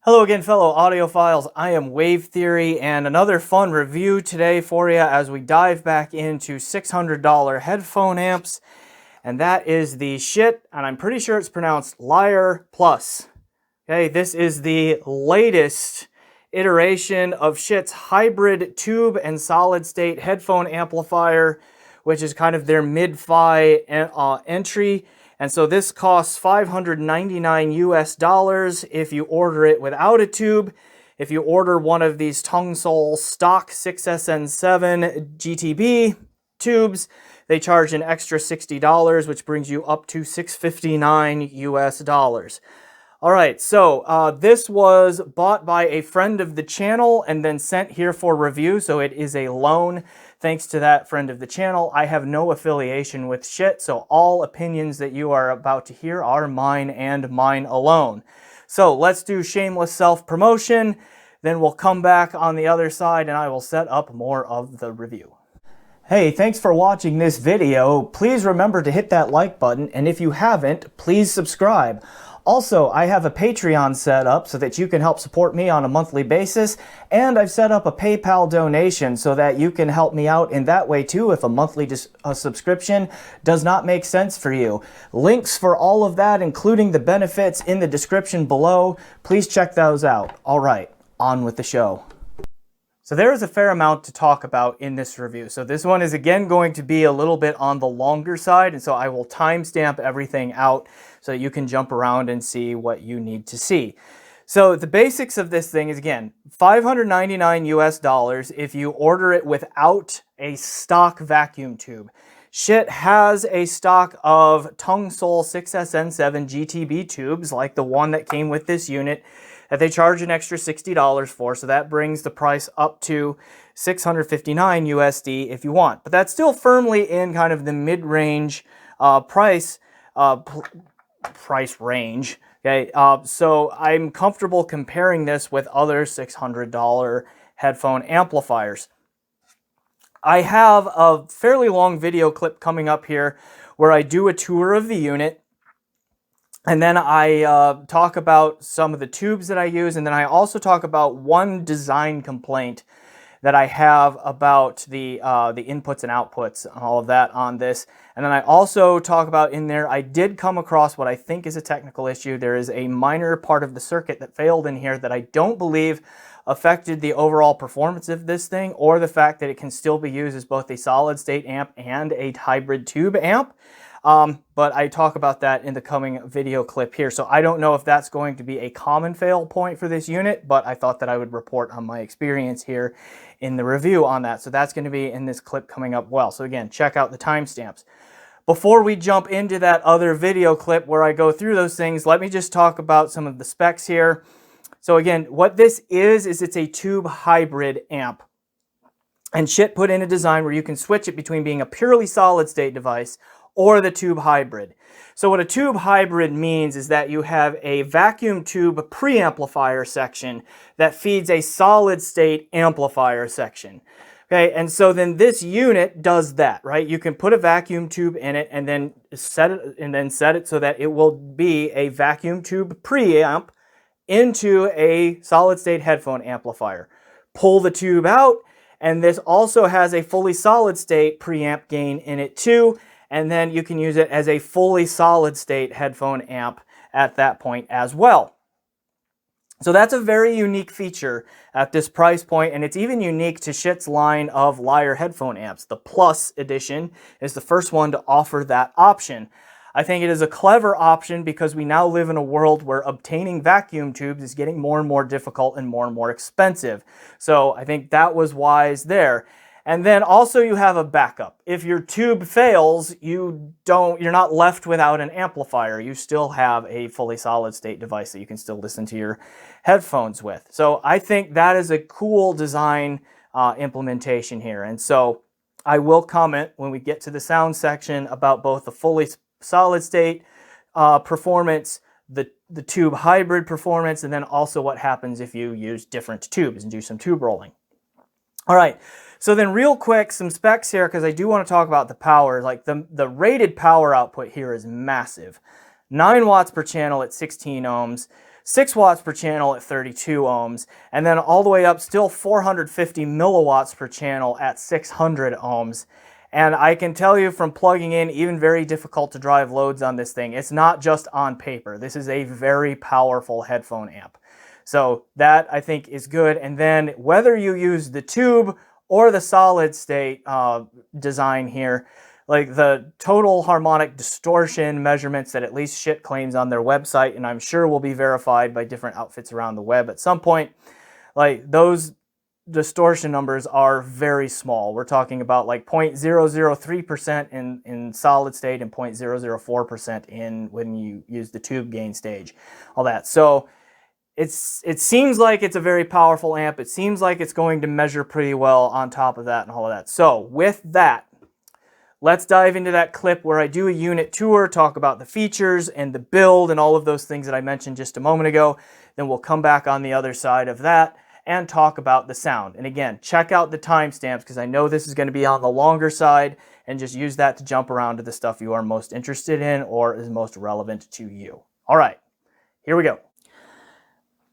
Hello again, fellow audiophiles. I am Wave Theory, and another fun review today for you as we dive back into $600 headphone amps, and that is the Schiit, and I'm pretty sure it's pronounced Lyre Plus. Okay, this is the latest iteration of Schiit's hybrid tube and solid-state headphone amplifier, which is kind of their mid-fi entry. And so this costs $599 US if you order it without a tube. If you order one of these Tungsol stock 6SN7 GTB tubes, they charge an extra $60, which brings you up to $659 US. All right, so this was bought by a friend of the channel and then sent here for review, so it is a loan. Thanks to that friend of the channel, I have no affiliation with Schiit, so all opinions that you are about to hear are mine and mine alone. So let's do shameless self-promotion, then we'll come back on the other side and I will set up more of the review. Hey, thanks for watching this video. Please remember to hit that like button, and if you haven't, please subscribe. Also, I have a Patreon set up so that you can help support me on a monthly basis, and I've set up a PayPal donation so that you can help me out in that way too if a monthly subscription does not make sense for you. Links for all of that, including the benefits, in the description below. Please check those out. All right, on with the show. So there is a fair amount to talk about in this review. So this one is again going to be a little bit on the longer side, and so I will timestamp everything out so that you can jump around and see what you need to see. So the basics of this thing is, again, $599 US if you order it without a stock vacuum tube. Schiit has a stock of Tungsol 6SN7 GTB tubes, like the one that came with this unit, that they charge an extra $60 for, so that brings the price up to $659 USD if you want. But that's still firmly in kind of the mid-range price range. Okay, so I'm comfortable comparing this with other $600 headphone amplifiers. I have a fairly long video clip coming up here where I do a tour of the unit, and then I talk about some of the tubes that I use, and then I also talk about one design complaint that I have about the inputs and outputs and all of that on this. And then I also talk about in there, I did come across what I think is a technical issue. There is a minor part of the circuit that failed in here that I don't believe affected the overall performance of this thing, or the fact that it can still be used as both a solid state amp and a hybrid tube amp. But I talk about that in the coming video clip here. So I don't know if that's going to be a common fail point for this unit, but I thought that I would report on my experience here in the review on that. So that's going to be in this clip coming up well. So again, check out the timestamps. Before we jump into that other video clip where I go through those things, let me just talk about some of the specs here. So again, what this is it's a tube hybrid amp. And Schiit put in a design where you can switch it between being a purely solid state device or the tube hybrid. So what a tube hybrid means is that you have a vacuum tube preamplifier section that feeds a solid state amplifier section. Okay, and so then this unit does that, right? You can put a vacuum tube in it and then set it so that it will be a vacuum tube preamp into a solid state headphone amplifier. Pull the tube out, and this also has a fully solid state preamp gain in it too. And then you can use it as a fully solid state headphone amp at that point as well. So that's a very unique feature at this price point, and it's even unique to Schiit's line of Lyre headphone amps. The Plus edition is the first one to offer that option. I think it is a clever option because we now live in a world where obtaining vacuum tubes is getting more and more difficult and more expensive. So I think that was wise there. And then also you have a backup. If your tube fails, you're not left without an amplifier. You still have a fully solid state device that you can still listen to your headphones with. So I think that is a cool design implementation here. And so I will comment when we get to the sound section about both the fully solid state performance, the tube hybrid performance, and then also what happens if you use different tubes and do some tube rolling. All right. So then real quick, some specs here, because I do want to talk about the power. Like the rated power output here is massive. 9 watts per channel at 16 ohms. 6 watts per channel at 32 ohms, and then all the way up still 450 milliwatts per channel at 600 ohms. And I can tell you from plugging in even very difficult to drive loads on this thing, it's not just on paper. This is a very powerful headphone amp. So that I think is good. And then whether you use the tube or the solid state design here, like the total harmonic distortion measurements that at least Schiit claims on their website, and I'm sure will be verified by different outfits around the web at some point, like those distortion numbers are very small. We're talking about like 0.003% in solid state and 0.004% in when you use the tube gain stage, all that. So it seems like it's a very powerful amp. It seems like it's going to measure pretty well on top of that and all of that. So with that, let's dive into that clip where I do a unit tour, talk about the features and the build and all of those things that I mentioned just a moment ago. Then we'll come back on the other side of that and talk about the sound. And again, check out the timestamps because I know this is going to be on the longer side, and just use that to jump around to the stuff you are most interested in or is most relevant to you. All right, here we go.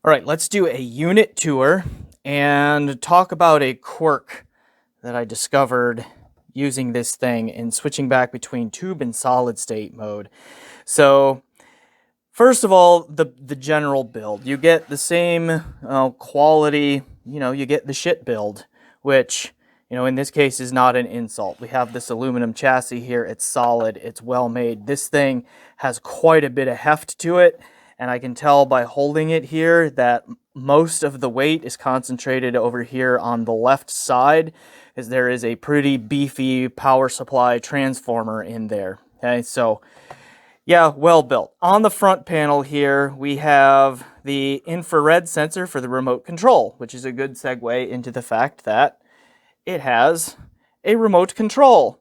All right, let's do a unit tour and talk about a quirk that I discovered using this thing and switching back between tube and solid state mode. So first of all, the general build. You get the same quality, you get the Schiit build, which, in this case is not an insult. We have this aluminum chassis here. It's solid. It's well made. This thing has quite a bit of heft to it. And I can tell by holding it here that most of the weight is concentrated over here on the left side, as there is a pretty beefy power supply transformer in there. Okay, so yeah, well built. On the front panel here, we have the infrared sensor for the remote control, which is a good segue into the fact that it has a remote control.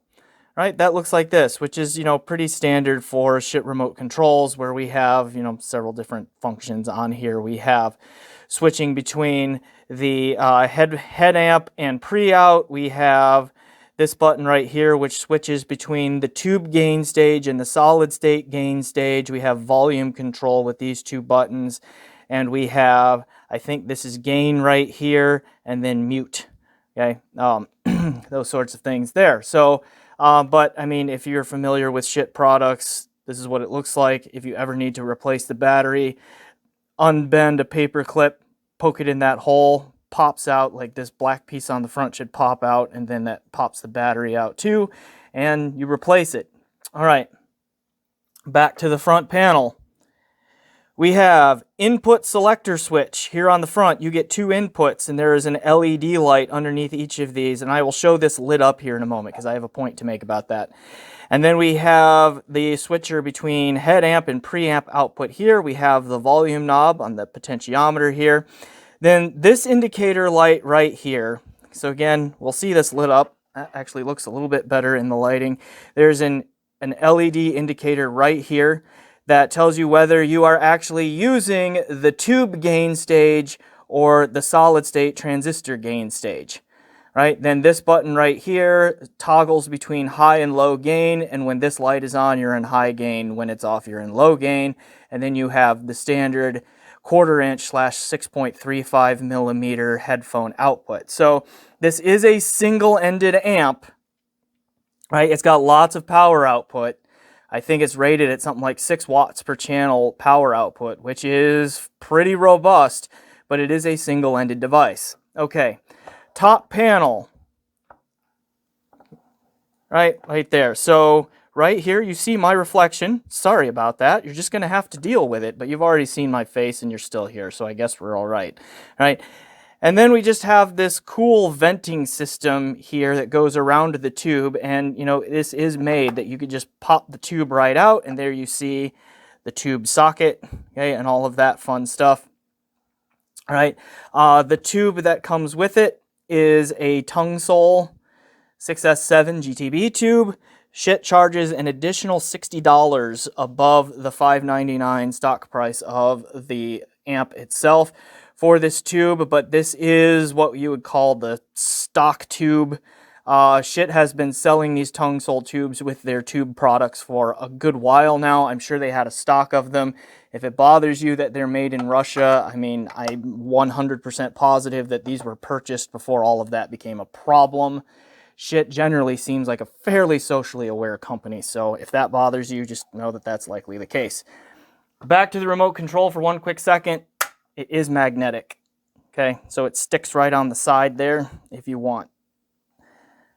Right, that looks like this, which is, pretty standard for Schiit remote controls, where we have, several different functions on here. We have switching between the head amp and pre-out. We have this button right here, which switches between the tube gain stage and the solid state gain stage. We have volume control with these two buttons. And we have, I think this is gain right here, and then mute. Okay, those sorts of things there. So, but I mean, if you're familiar with Schiit products, this is what it looks like. If you ever need to replace the battery, unbend a paper clip, poke it in that hole, pops out, like this black piece on the front should pop out, and then that pops the battery out too, and you replace it. All right, back to the front panel. We have input selector switch. Here on the front, you get two inputs, and there is an LED light underneath each of these, and I will show this lit up here in a moment because I have a point to make about that. And then we have the switcher between head amp and preamp output here. We have the volume knob on the potentiometer here. Then this indicator light right here. So again, we'll see this lit up. That actually looks a little bit better in the lighting. There's an LED indicator right here that tells you whether you are actually using the tube gain stage or the solid state transistor gain stage. Right? Then this button right here toggles between high and low gain, and when this light is on, you're in high gain. When it's off, you're in low gain. And then you have the standard 1/4 inch / 6.35 millimeter headphone output. So this is a single-ended amp, right? It's got lots of power output. I think it's rated at something like 6 watts per channel power output, which is pretty robust, but it is a single-ended device. Okay, top panel, right there. So right here, you see my reflection. Sorry about that. You're just going to have to deal with it, but you've already seen my face and you're still here, so I guess we're all right. Right? And then we just have this cool venting system here that goes around the tube, and this is made that you could just pop the tube right out, and there you see the tube socket, okay, and all of that fun stuff. All right, the tube that comes with it is a tongue sole 6S7 GTB tube. Schiit charges an additional $60 above the $599 stock price of the amp itself for this tube, but this is what you would call the stock tube Schiit has been selling these tongue sole tubes with their tube products for a good while now. I'm sure they had a stock of them. If it bothers you that they're made in Russia, I mean, I'm 100% positive that these were purchased before all of that became a problem. Schiit generally seems like a fairly socially aware company, so if that bothers you, just know that that's likely the case. Back to the remote control for one quick second. It is magnetic, okay? So it sticks right on the side there if you want.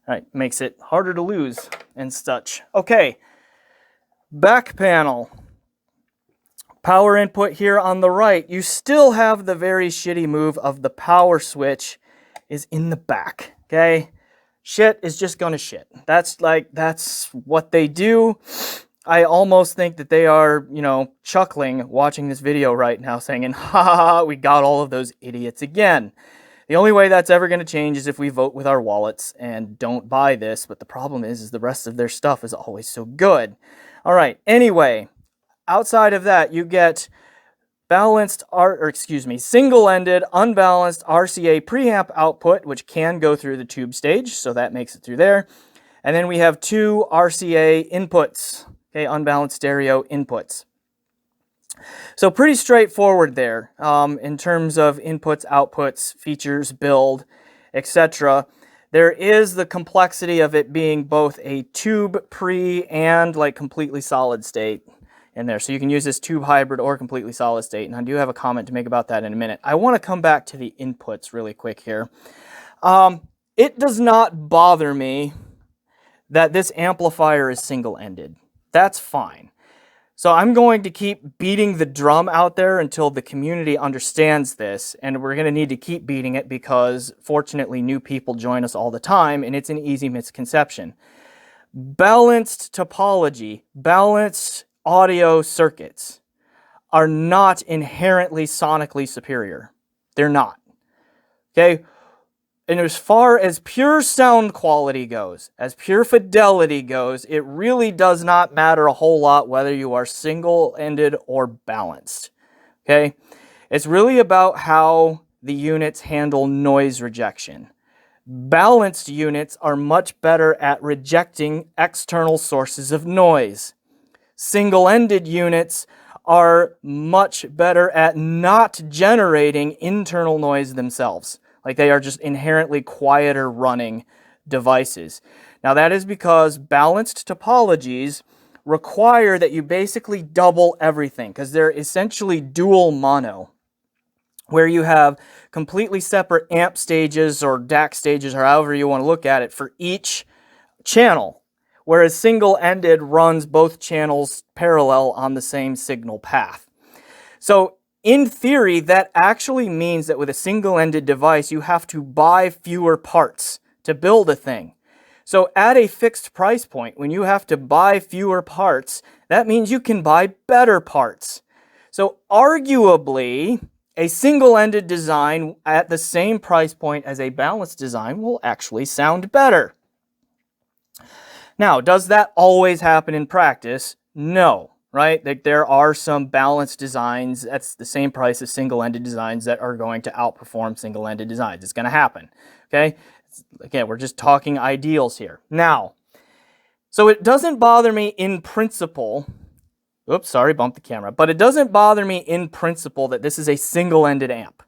All right, makes it harder to lose and such. Okay, back panel. Power input here on the right. You still have the very shitty move of the power switch is in the back, okay? Schiit is just gonna shit. That's what they do. I almost think that they are, you know, chuckling watching this video right now saying, ha ha ha, we got all of those idiots again. The only way that's ever going to change is if we vote with our wallets and don't buy this, but the problem is the rest of their stuff is always so good. All right, anyway, outside of that, you get single-ended, unbalanced RCA preamp output, which can go through the tube stage, so that makes it through there. And then we have two RCA inputs, okay, unbalanced stereo inputs. So pretty straightforward there in terms of inputs, outputs, features, build, etc. There is the complexity of it being both a tube pre and like completely solid state in there. So you can use this tube hybrid or completely solid state. And I do have a comment to make about that in a minute. I want to come back to the inputs really quick here. It does not bother me that this amplifier is single-ended. That's fine. So I'm going to keep beating the drum out there until the community understands this, and we're going to need to keep beating it because fortunately new people join us all the time and it's an easy misconception. Balanced topology, balanced audio circuits are not inherently sonically superior. They're not. Okay? And as far as pure sound quality goes, as pure fidelity goes, it really does not matter a whole lot whether you are single-ended or balanced. Okay? It's really about how the units handle noise rejection. Balanced units are much better at rejecting external sources of noise. Single-ended units are much better at not generating internal noise themselves. Like they are just inherently quieter running devices. Now that is because balanced topologies require that you basically double everything because they're essentially dual mono, where you have completely separate amp stages or DAC stages or however you want to look at it for each channel, whereas single-ended runs both channels parallel on the same signal path. So in theory, that actually means that with a single-ended device, you have to buy fewer parts to build a thing. So at a fixed price point, when you have to buy fewer parts, that means you can buy better parts. So arguably, a single-ended design at the same price point as a balanced design will actually sound better. Now, does that always happen in practice? No. Right? Like there are some balanced designs that's the same price as single-ended designs that are going to outperform single-ended designs. It's going to happen. Okay? Again, we're just talking ideals here. Now, so it doesn't bother me in principle. Oops, sorry, bumped the camera. But it doesn't bother me in principle that this is a single-ended amp.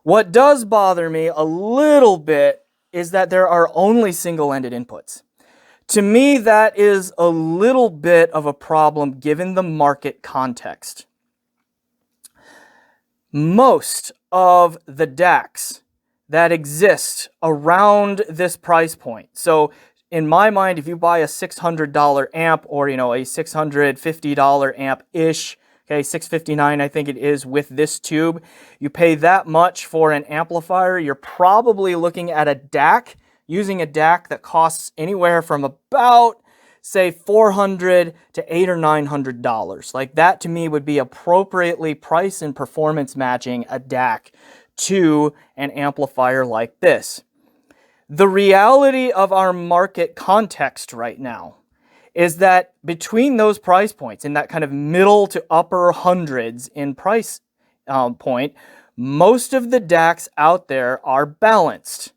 What does bother me a little bit is that there are only single-ended inputs. To me, that is a little bit of a problem given the market context. Most of the DACs that exist around this price point, so in my mind, if you buy a $600 amp or, you know, a $650 amp-ish, okay, $659 I think it is with this tube, you pay that much for an amplifier, you're probably looking at a DAC, using a DAC that costs anywhere from about, say, $400 to $800 or $900. Like that to me would be appropriately price and performance matching a DAC to an amplifier like this. The reality of our market context right now is that between those price points, in that kind of middle to upper hundreds in price point, most of the DACs out there are balanced.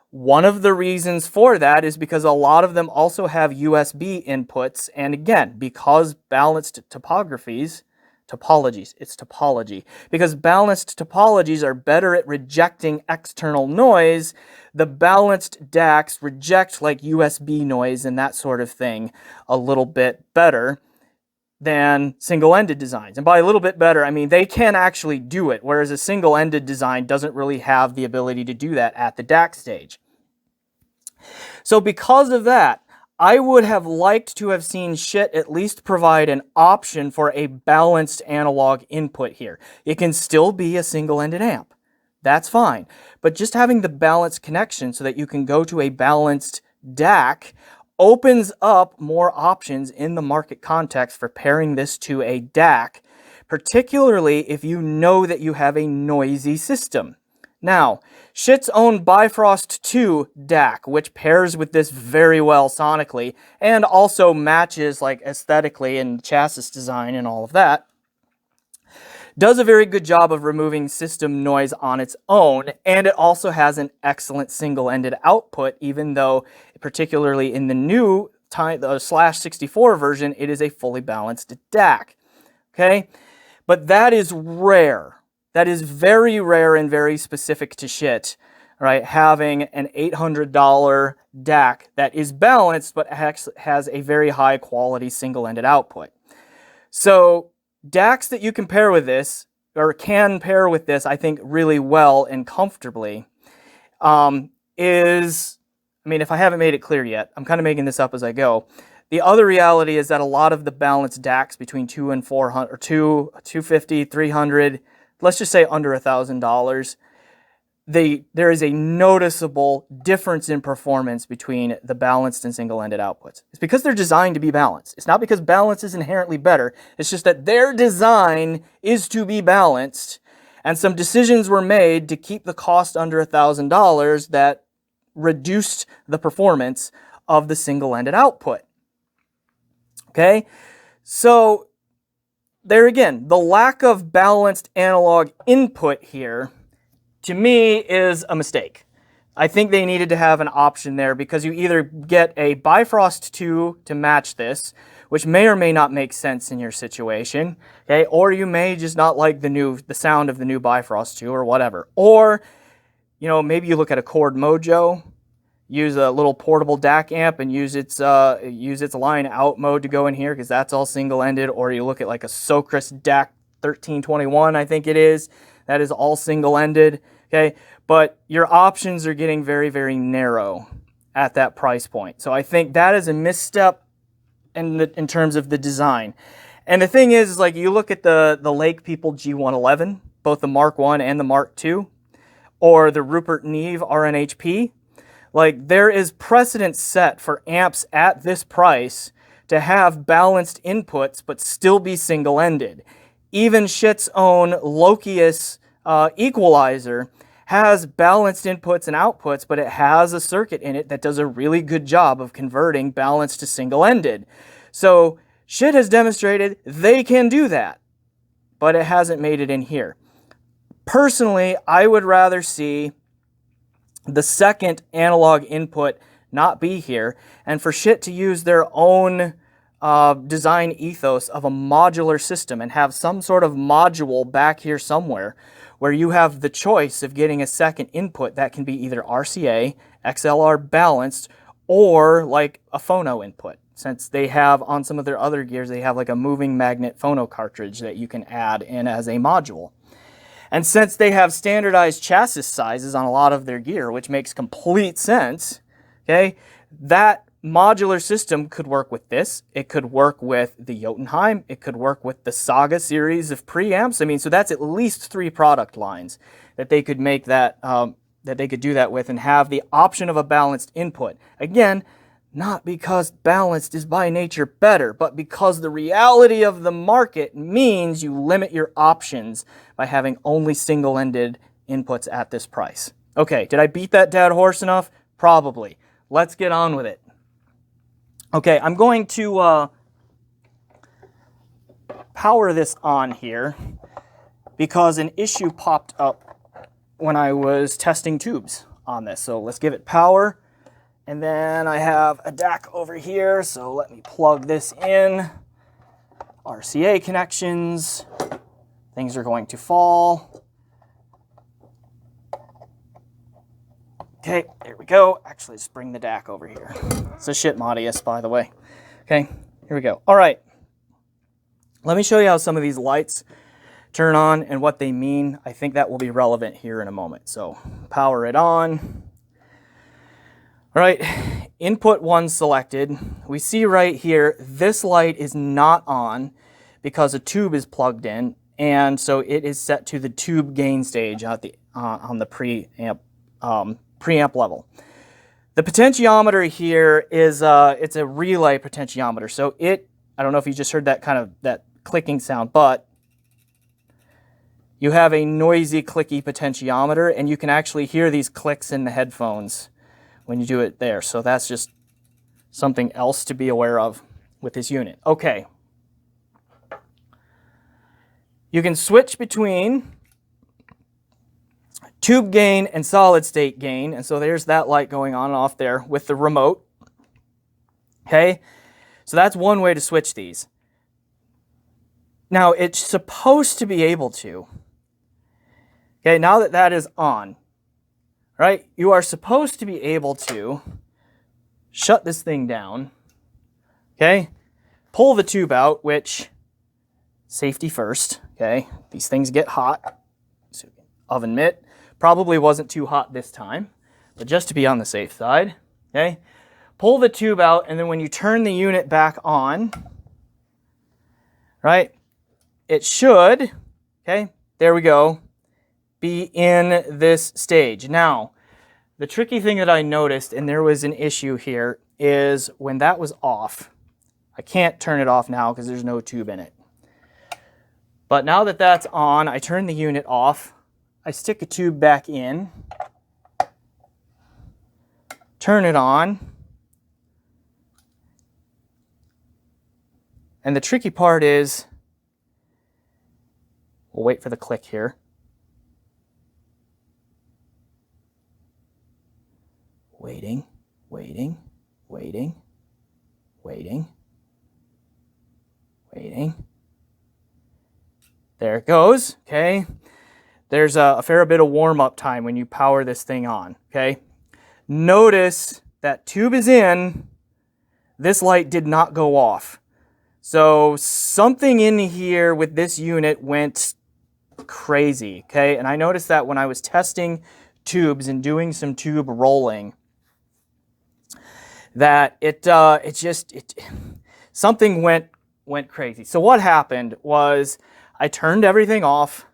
One of the reasons for that is because a lot of them also have USB inputs, and again, because balanced topologies, it's topology, because balanced topologies are better at rejecting external noise, the balanced DACs reject like USB noise and that sort of thing a little bit better than single-ended designs. And by a little bit better, I mean they can actually do it, whereas a single-ended design doesn't really have the ability to do that at the DAC stage. So because of that, I would have liked to have seen Schiit at least provide an option for a balanced analog input here. It can still be a single-ended amp. That's fine. But just having the balanced connection so that you can go to a balanced DAC opens up more options in the market context for pairing this to a DAC, particularly if you know that you have a noisy system. Now, Schiit's own Bifrost 2 DAC, which pairs with this very well sonically, and also matches like aesthetically and chassis design and all of that, does a very good job of removing system noise on its own, and it also has an excellent single-ended output, even though, particularly in the new the /64 version, it is a fully balanced DAC. Okay? But that is rare. That is very rare and very specific to Schiit, right? Having an $800 DAC that is balanced but has a very high quality single-ended output. So DACs that you can pair with this, or can pair with this, I think really well and comfortably, is, I mean, if I haven't made it clear yet, I'm kind of making this up as I go. The other reality is that a lot of the balanced DACs between 2 and 400, or 250, 300, let's just say under $1,000, there is a noticeable difference in performance between the balanced and single-ended outputs. It's because they're designed to be balanced. It's not because balance is inherently better. It's just that their design is to be balanced, and some decisions were made to keep the cost under $1,000 that reduced the performance of the single-ended output. Okay? So there again, the lack of balanced analog input here, to me, is a mistake. I think they needed to have an option there because you either get a Bifrost 2 to match this, which may or may not make sense in your situation, okay? Or you may just not like the sound of the new Bifrost 2 or whatever. Or, you know, maybe you look at a Chord Mojo, use a little portable DAC amp and use its line out mode to go in here because that's all single-ended. Or you look at like a Socris DAC 1321, I think it is. That is all single-ended, okay? But your options are getting very, very narrow at that price point. So I think that is a misstep in terms of the design. And the thing is like you look at the Lake People G111, both the Mark I and the Mark II, or the Rupert Neve RNHP, like there is precedent set for amps at this price to have balanced inputs but still be single-ended. Even Schiit's own Lokius equalizer has balanced inputs and outputs, but it has a circuit in it that does a really good job of converting balanced to single-ended. So Schiit has demonstrated they can do that, but it hasn't made it in here. Personally, I would rather see the second analog input not be here, and for Schiit to use their own design ethos of a modular system and have some sort of module back here somewhere where you have the choice of getting a second input that can be either RCA, XLR balanced, or like a phono input. Since they have, on some of their other gears, they have like a moving magnet phono cartridge that you can add in as a module. And since they have standardized chassis sizes on a lot of their gear, which makes complete sense, okay, that modular system could work with this. It could work with the Jotunheim. It could work with the Saga series of preamps. I mean, so that's at least 3 product lines that they could make that, that they could do that with and have the option of a balanced input. Again, not because balanced is by nature better, but because the reality of the market means you limit your options by having only single-ended inputs at this price. Okay, did I beat that dead horse enough? Probably. Let's get on with it. Okay, I'm going to power this on here because an issue popped up when I was testing tubes on this. So let's give it power. And then I have a DAC over here, so let me plug this in. RCA connections. Things are going to fall. Okay, there we go. Actually, let's bring the DAC over here. It's a Schiit Modius, by the way. Okay, here we go. All right. Let me show you how some of these lights turn on and what they mean. I think that will be relevant here in a moment. So, power it on. All right, input 1 selected. We see right here, this light is not on because a tube is plugged in, and so it is set to the tube gain stage at the, on the preamp level. The potentiometer here is it's a relay potentiometer. So I don't know if you just heard that kind of that clicking sound, but you have a noisy, clicky potentiometer, and you can actually hear these clicks in the headphones when you do it there. So that's just something else to be aware of with this unit. Okay. You can switch between tube gain and solid state gain. And so there's that light going on and off there with the remote. Okay. So that's one way to switch these. Now it's supposed to be able to. Okay. Now that that is on, right, you are supposed to be able to shut this thing down, okay, pull the tube out, which, safety first, okay, these things get hot, so oven mitt, probably wasn't too hot this time, but just to be on the safe side, okay, pull the tube out, and then when you turn the unit back on, right, it should, okay, there we go, be in this stage. Now, the tricky thing that I noticed, and there was an issue here, is when that was off, I can't turn it off now because there's no tube in it. But now that that's on, I turn the unit off, I stick a tube back in, turn it on, and the tricky part is, we'll wait for the click here. Waiting, waiting, waiting, waiting, waiting. There it goes, okay? There's a fair bit of warm-up time when you power this thing on, okay? Notice that tube is in, this light did not go off. So something in here with this unit went crazy, okay? And I noticed that when I was testing tubes and doing some tube rolling, that something went crazy. So what happened was I turned everything off.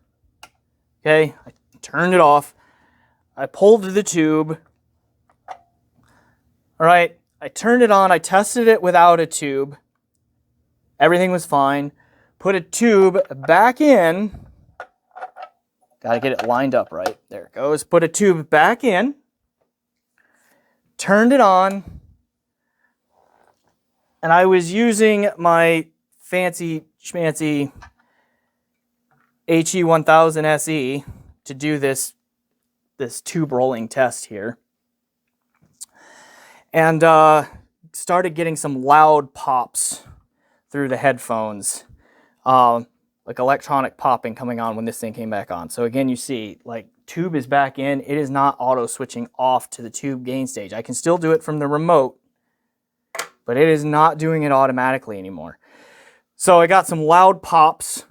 Okay, I turned it off. I pulled the tube. All right, I turned it on. I tested it without a tube. Everything was fine. Put a tube back in. Got to get it lined up right. There it goes. Put a tube back in. Turned it on. And I was using my fancy schmancy HE1000 SE to do this tube rolling test here. And started getting some loud pops through the headphones. Like electronic popping coming on when this thing came back on. So again, you see, like, tube is back in. It is not auto switching off to the tube gain stage. I can still do it from the remote, but it is not doing it automatically anymore. So I got some loud pops,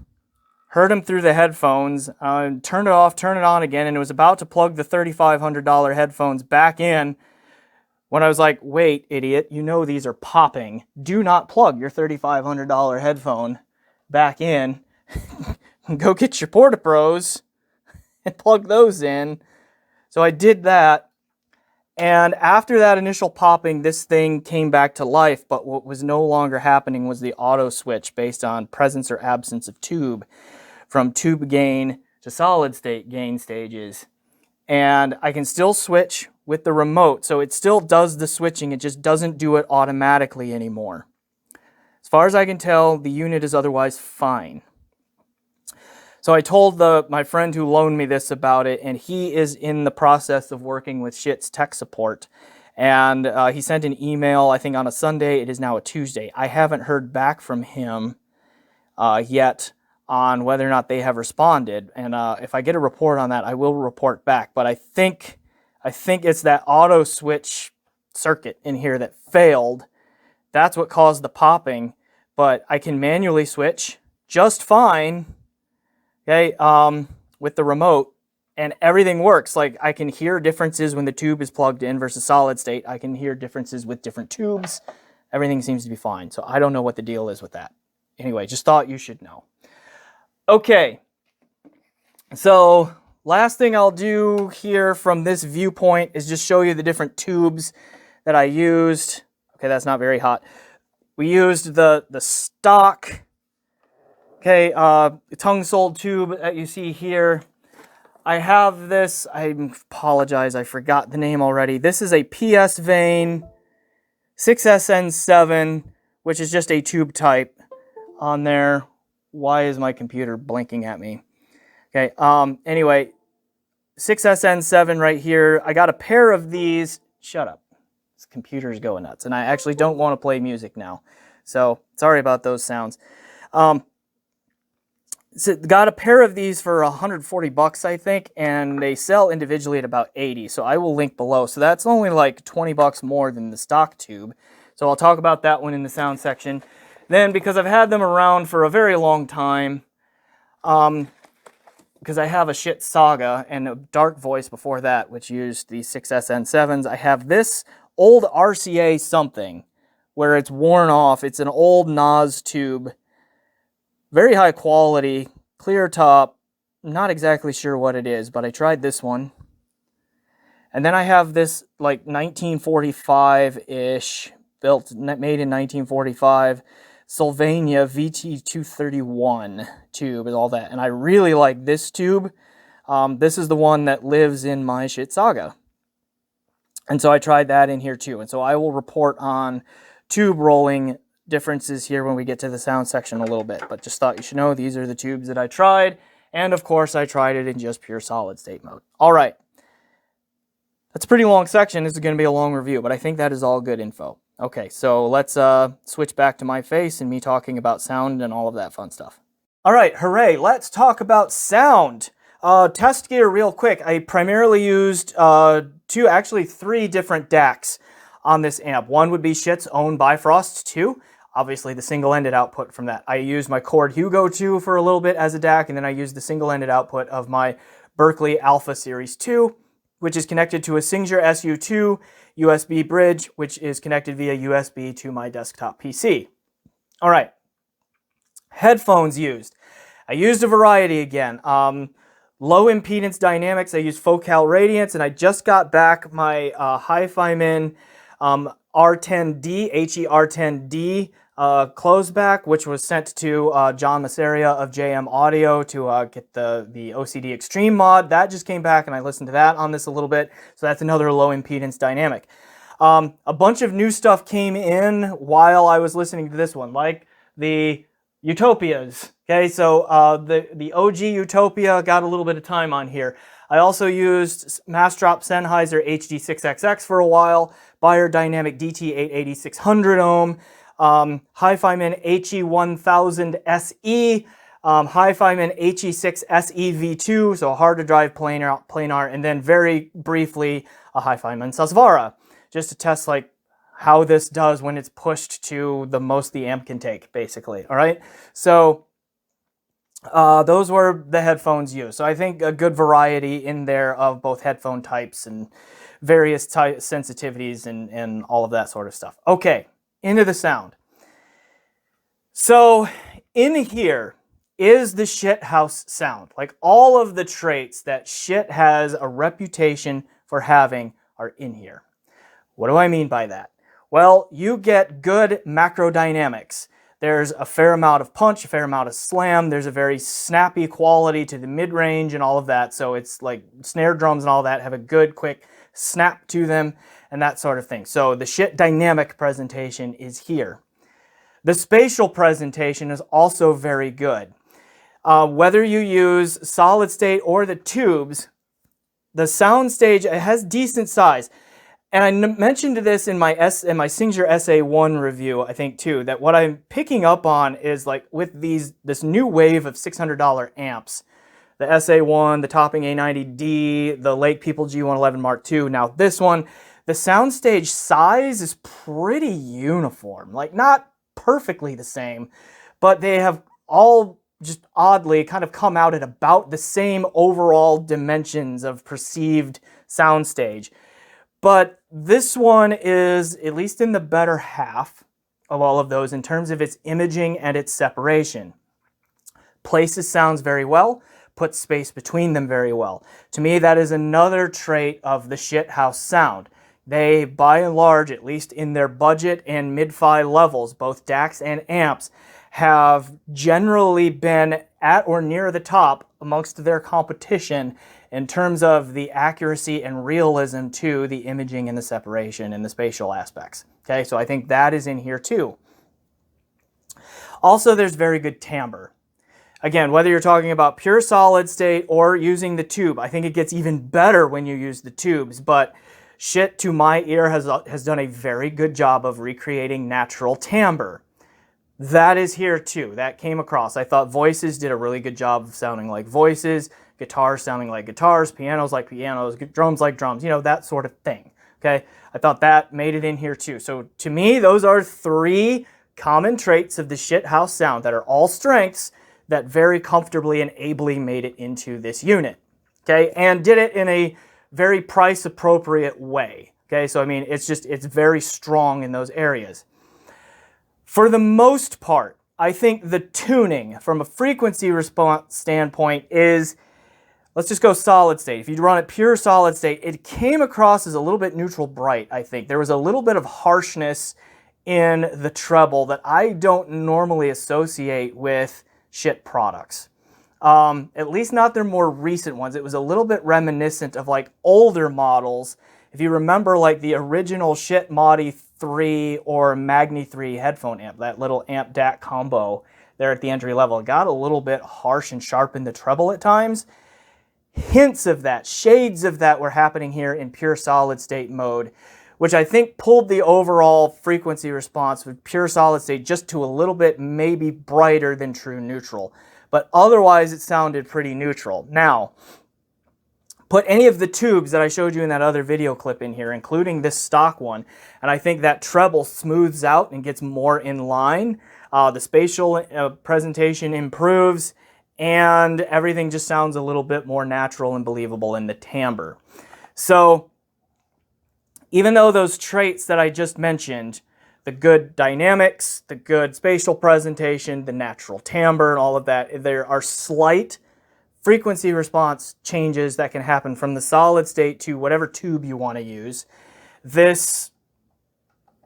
heard them through the headphones, turned it off, turned it on again, and it was about to plug the $3,500 headphones back in when I was like, wait, idiot, you know these are popping. Do not plug your $3,500 headphone back in. Go get your Porta-Pros and plug those in. So I did that. And after that initial popping, this thing came back to life, but what was no longer happening was the auto switch based on presence or absence of tube from tube gain to solid state gain stages. And I can still switch with the remote, so it still does the switching, it just doesn't do it automatically anymore. As far as I can tell, the unit is otherwise fine. So I told my friend who loaned me this about it, and he is in the process of working with Schiit's tech support. And he sent an email, I think on a Sunday. It is now a Tuesday. I haven't heard back from him yet on whether or not they have responded. And if I get a report on that, I will report back. But I think it's that auto switch circuit in here that failed. That's what caused the popping. But I can manually switch just fine. Okay, with the remote, and everything works. Like, I can hear differences when the tube is plugged in versus solid state. I can hear differences with different tubes. Everything seems to be fine. So I don't know what the deal is with that. Anyway, just thought you should know. Okay, so last thing I'll do here from this viewpoint is just show you the different tubes that I used. Okay, that's not very hot. We used the stock, okay, tongue-soled tube that you see here. I have this, I apologize, I forgot the name already. This is a PS Vane 6SN7, which is just a tube type on there. Why is my computer blinking at me? Okay, anyway, 6SN7 right here. I got a pair of these. Shut up. This computer's going nuts, and I actually don't want to play music now. So, sorry about those sounds. So got a pair of these for 140 bucks, I think, and they sell individually at about 80. So I will link below. So that's only like 20 bucks more than the stock tube. So I'll talk about that one in the sound section. Then, because I've had them around for a very long time, because I have a Schiit Saga and a Dark Voice before that, which used the 6SN7s, I have this old RCA something where it's worn off. It's an old Nas tube. Very high quality, clear top. Not exactly sure what it is, but I tried this one. And then I have this like 1945-ish, made in 1945, Sylvania VT231 tube and all that. And I really like this tube. This is the one that lives in my Schiit Saga. And so I tried that in here too. And so I will report on tube rolling differences here when we get to the sound section a little bit, but just thought you should know these are the tubes that I tried, and of course I tried it in just pure solid state mode. All right, that's a pretty long section. This is going to be a long review, but I think that is all good info. Okay, so let's switch back to my face and me talking about sound and all of that fun stuff. All right, hooray, let's talk about sound. Test gear real quick. I primarily used three different DACs on this amp. One would be Schiit's own Bifrost 2. Obviously, the single-ended output from that. I used my Cord Hugo 2 for a little bit as a DAC, and then I used the single-ended output of my Berkeley Alpha Series 2, which is connected to a Singer SU2 USB bridge, which is connected via USB to my desktop PC. All right, headphones used. I used a variety again. Low impedance dynamics, I used Focal Radiance, and I just got back my Hi-Fi-Min R10D, HE-R10D closeback, which was sent to John Masseria of JM Audio to get the OCD Extreme mod. That just came back, and I listened to that on this a little bit. So that's another low impedance dynamic. A bunch of new stuff came in while I was listening to this one, like the Utopias. Okay, so the OG Utopia got a little bit of time on here. I also used Mastrop Sennheiser HD6XX for a while, Beyer Dynamic DT880 600 ohm, Hi-Fi-Min HE1000 SE, Hi-Fi-Min HE6 SEV2, so hard to drive planar, and then very briefly a Hi-Fi-Min Susvara, just to test like how this does when it's pushed to the most the amp can take, basically. All right, so those were the headphones used. So I think a good variety in there of both headphone types and various sensitivities and all of that sort of stuff. Okay, into the sound. So in here is the Schiit house sound. Like all of the traits that Schiit has a reputation for having are in here. What do I mean by that? Well, you get good macro dynamics. There's a fair amount of punch, a fair amount of slam. There's a very snappy quality to the mid-range and all of that. So it's like snare drums and all that have a good, quick snap to them and that sort of thing. So the Schiit dynamic presentation is here. The spatial presentation is also very good. Whether you use solid state or the tubes, the soundstage, it has decent size. And I mentioned this in my Singer SA1 review, I think too, that what I'm picking up on is like with this new wave of $600 amps, the SA1, the Topping A90D, the Lake People G111 Mark II. Now this one, the soundstage size is pretty uniform, like not perfectly the same, but they have all just oddly kind of come out at about the same overall dimensions of perceived soundstage. But this one is at least in the better half of all of those in terms of its imaging and its separation. Places sounds very well, puts space between them very well. To me, that is another trait of the shithouse sound. They, by and large, at least in their budget and mid-fi levels, both DACs and amps, have generally been at or near the top amongst their competition in terms of the accuracy and realism to the imaging and the separation and the spatial aspects. Okay, so I think that is in here too. Also, there's very good timbre. Again, whether you're talking about pure solid state or using the tube, I think it gets even better when you use the tubes, but Schiit, to my ear, has done a very good job of recreating natural timbre. That is here too. That came across. I thought voices did a really good job of sounding like voices, guitars sounding like guitars, pianos like pianos, drums like drums, you know, that sort of thing. Okay, I thought that made it in here too. So to me, those are three common traits of the shithouse sound that are all strengths that very comfortably and ably made it into this unit. Okay, and did it in a very price appropriate way. Okay, so I mean, it's very strong in those areas. For the most part, I think the tuning from a frequency response standpoint is, let's just go solid state. If you run it pure solid state, it came across as a little bit neutral bright, I think. There was a little bit of harshness in the treble that I don't normally associate with Schiit products. At least not their more recent ones. It was a little bit reminiscent of like older models. If you remember like the original Schiit Modi 3 or Magni 3 headphone amp, that little amp DAC combo there at the entry level, it got a little bit harsh and sharp in the treble at times. Hints of that, shades of that were happening here in pure solid state mode, which I think pulled the overall frequency response with pure solid state just to a little bit maybe brighter than true neutral. But otherwise it sounded pretty neutral. Now, put any of the tubes that I showed you in that other video clip in here, including this stock one, and I think that treble smooths out and gets more in line. The spatial presentation improves, and everything just sounds a little bit more natural and believable in the timbre. So, even though those traits that I just mentioned, the good dynamics, the good spatial presentation, the natural timbre, and all of that, there are slight frequency response changes that can happen from the solid state to whatever tube you want to use. This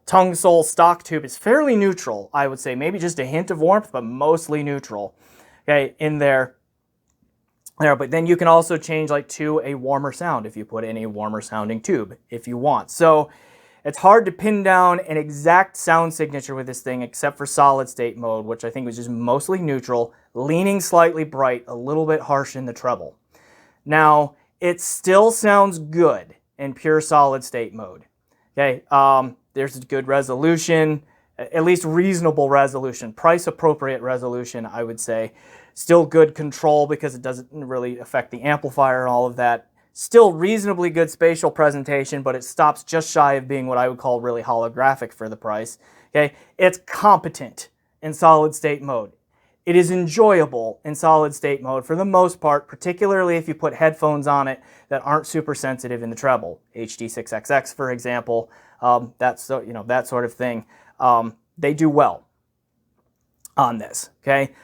tongue sole stock tube is fairly neutral, I would say. Maybe just a hint of warmth, but mostly neutral. Okay, in there. But then you can also change like to a warmer sound if you put in a warmer sounding tube if you want. So it's hard to pin down an exact sound signature with this thing except for solid state mode, which I think was just mostly neutral, leaning slightly bright, a little bit harsh in the treble. Now, it still sounds good in pure solid state mode. Okay, there's good resolution, at least reasonable resolution, price appropriate resolution, I would say. Still good control because it doesn't really affect the amplifier and all of that. Still reasonably good spatial presentation, but it stops just shy of being what I would call really holographic for the price. Okay, it's competent in solid state mode. It is enjoyable in solid state mode for the most part, particularly if you put headphones on it that aren't super sensitive in the treble. HD6XX, for example, that sort of thing. They do well on this. Okay.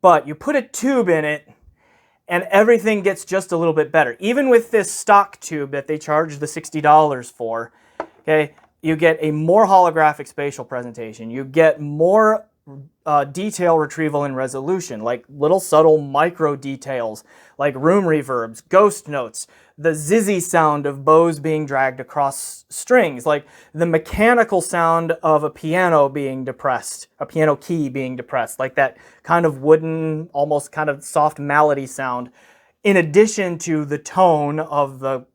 But you put a tube in it and everything gets just a little bit better. Even with this stock tube that they charge the $60 for, okay, you get a more holographic spatial presentation. You get more detail retrieval and resolution, like little subtle micro details, like room reverbs, ghost notes, the zizzy sound of bows being dragged across strings, like the mechanical sound of a piano being depressed, a piano key being depressed, like that kind of wooden, almost kind of soft melody sound, in addition to the tone of the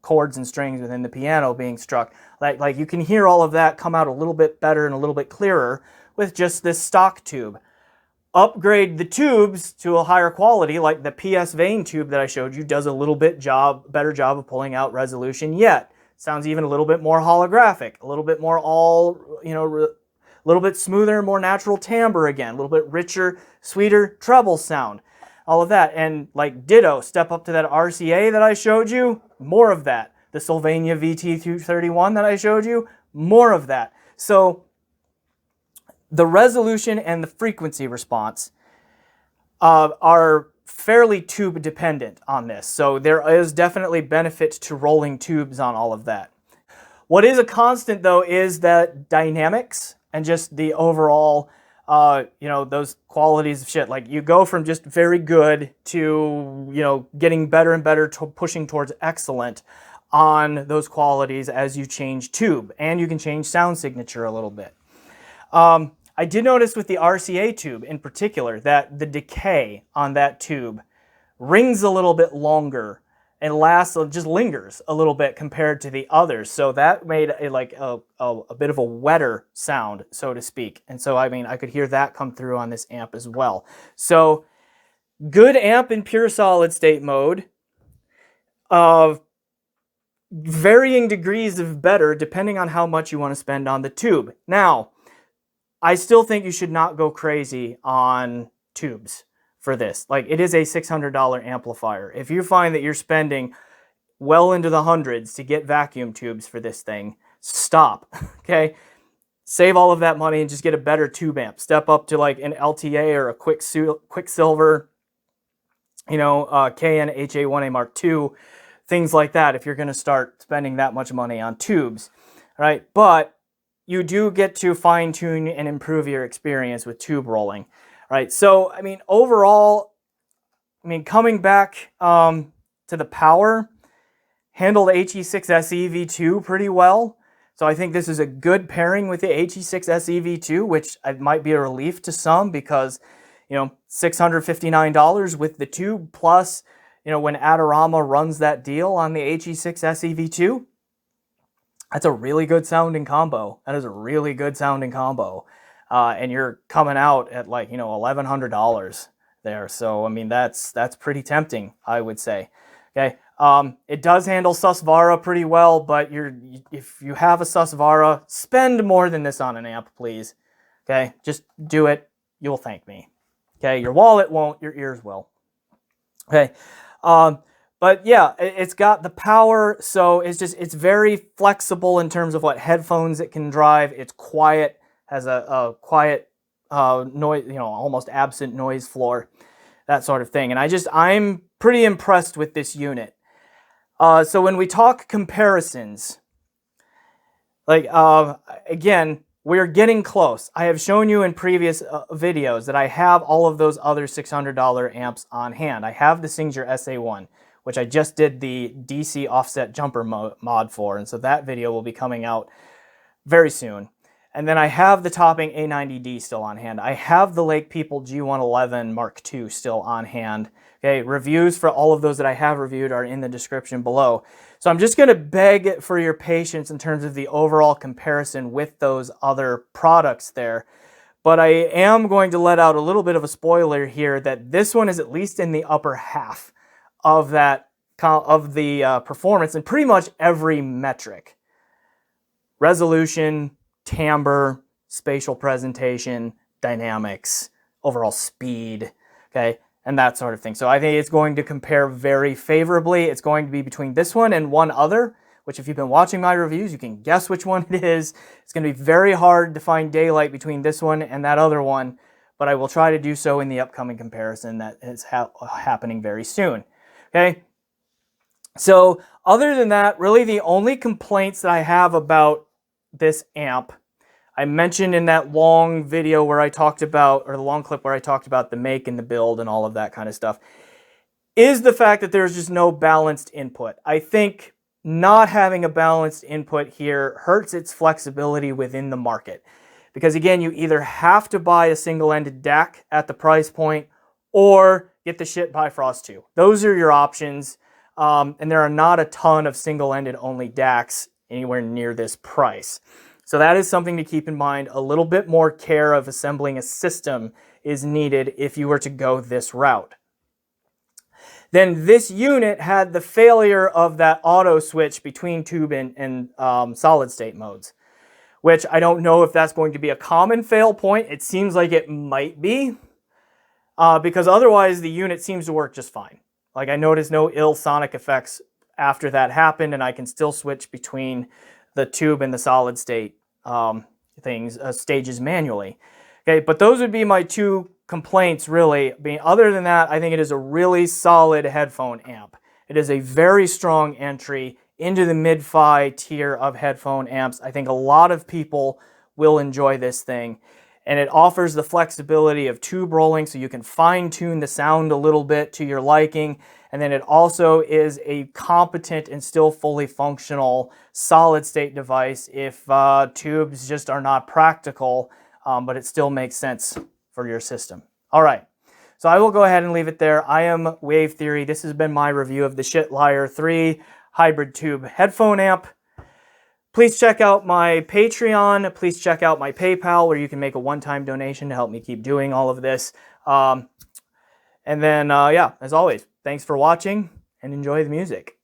chords and strings within the piano being struck. Like you can hear all of that come out a little bit better and a little bit clearer with just this stock tube. Upgrade the tubes to a higher quality, like the PS Vane tube that I showed you does a little bit better job of pulling out resolution yet. Sounds even a little bit more holographic, a little bit more a little bit smoother, more natural timbre again, a little bit richer, sweeter treble sound. All of that, and like ditto, step up to that RCA that I showed you, more of that. The Sylvania VT231 that I showed you, more of that. So the resolution and the frequency response are fairly tube dependent on this. So there is definitely benefit to rolling tubes on all of that. What is a constant though is that dynamics and just the overall those qualities of shit. Like you go from just very good to, getting better and better, to pushing towards excellent on those qualities as you change tube, and you can change sound signature a little bit. I did notice with the RCA tube in particular that the decay on that tube rings a little bit longer and just lingers a little bit compared to the others. So that made a bit of a wetter sound, so to speak. And so, I could hear that come through on this amp as well. So good amp in pure solid state mode, of varying degrees of better depending on how much you want to spend on the tube. Now, I still think you should not go crazy on tubes for this. Like, it is a $600 amplifier. If you find that you're spending well into the hundreds to get vacuum tubes for this thing, stop, okay? Save all of that money and just get a better tube amp. Step up to like an LTA or a Quicksilver, KN-HA1A Mark II, things like that if you're going to start spending that much money on tubes, right? But you do get to fine-tune and improve your experience with tube rolling. Right, so, overall, coming back to the power, handled HE6 SE V2 pretty well. So I think this is a good pairing with the HE6 SE V2, which might be a relief to some because, $659 with the tube plus, when Adorama runs that deal on the HE6 SE V2, that's a really good sounding combo. That is a really good sounding combo. And you're coming out at $1,100 there. So, that's pretty tempting, I would say. Okay. It does handle Susvara pretty well, but if you have a Susvara, spend more than this on an amp, please. Okay. Just do it. You'll thank me. Okay. Your wallet won't, your ears will. Okay. But yeah, it's got the power. So it's very flexible in terms of what headphones it can drive. It's quiet. Has a quiet noise, almost absent noise floor, that sort of thing. And I'm pretty impressed with this unit. So when we talk comparisons, again, we're getting close. I have shown you in previous videos that I have all of those other $600 amps on hand. I have the Singer SA1, which I just did the DC offset jumper mod for. And so that video will be coming out very soon. And then I have the Topping A90D still on hand. I have the Lake People G111 Mark II still on hand. Okay, reviews for all of those that I have reviewed are in the description below. So I'm just going to beg for your patience in terms of the overall comparison with those other products there. But I am going to let out a little bit of a spoiler here that this one is at least in the upper half of the performance in pretty much every metric. Resolution, timbre, spatial presentation, dynamics, overall speed, okay, and that sort of thing. So I think it's going to compare very favorably. It's going to be between this one and one other, which if you've been watching my reviews, you can guess which one it is. It's going to be very hard to find daylight between this one and that other one, but I will try to do so in the upcoming comparison that is happening very soon, okay? So other than that, really the only complaints that I have about this amp, I mentioned in that long video where I talked about, or the long clip where I talked about the make and the build and all of that kind of stuff, is the fact that there's just no balanced input. I think not having a balanced input here hurts its flexibility within the market. Because again, you either have to buy a single-ended DAC at the price point or get the Schiit Bifrost 2. Those are your options, and there are not a ton of single-ended only DACs anywhere near this price. So that is something to keep in mind. A little bit more care of assembling a system is needed if you were to go this route. Then this unit had the failure of that auto switch between tube and solid state modes, which I don't know if that's going to be a common fail point. It seems like it might be, because otherwise the unit seems to work just fine. Like, I noticed no ill sonic effects after that happened, and I can still switch between the tube and the solid state stages manually. Okay, but those would be my two complaints, really. Other than that, I think it is a really solid headphone amp. It is a very strong entry into the mid-fi tier of headphone amps. I think a lot of people will enjoy this thing. And it offers the flexibility of tube rolling, so you can fine-tune the sound a little bit to your liking. And then it also is a competent and still fully functional solid-state device if tubes just are not practical, but it still makes sense for your system. All right, so I will go ahead and leave it there. I am Wave Theory. This has been my review of the Schiit Lyre 3 hybrid tube headphone amp. Please check out my Patreon. Please check out my PayPal, where you can make a one-time donation to help me keep doing all of this. And then, yeah, as always, thanks for watching and enjoy the music.